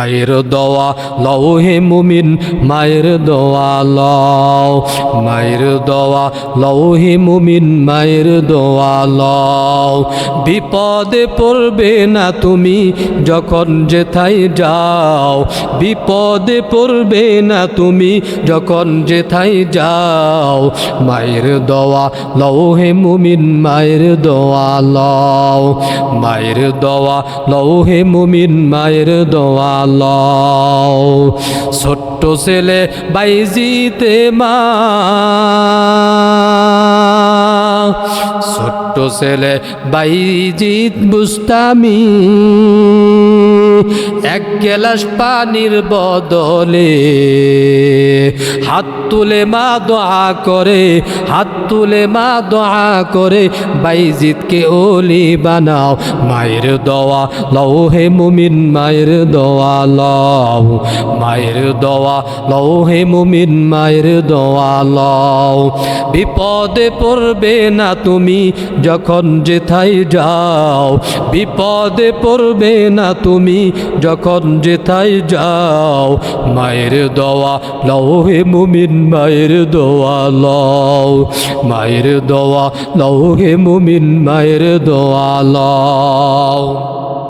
মায়ের দোয়া লও হে মুমিন, মায়ের দোয়া লও, মায়ের দোয়া লও হে মুমিন, মায়ের দোয়া লও। বিপদে পড়বে না তুমি যখন যেথায় যাও, বিপদে পড়বে না তুমি যখন যেথায় যাও। মায়ের দোয়া লও হে মুমিন, মায়ের দোয়া লও, মায়ের দোয়া লও হে মুমিন, মায়ের দোয়া লও। ছোট্ট ছেলে বাইজিতে মা, ছোট্ট ছেলে বাইজিত বুস্তামি, এক গ্লাস পানির বদলে হাত তুলে মা দোয়া করে, হাত তুলে মা দোয়া করে বাইজিতকে ওলি বানাও। মায়ের দোয়া লও হে মুমিন, মায়ের দোয়া লও, মায়ের দোয়া লও হে মুমিন, মায়ের দোয়া লও। বিপদে পড়বে না তুমি যখন যেথায় যাও, বিপদে পড়বে না তুমি যখন যেথায় যাও। মায়ের দোয়া লও হে মুমিন, মায়ের দোয়া লও, মায়ের দোয়া লও হে মুমিন, মায়ের দোয়া লও।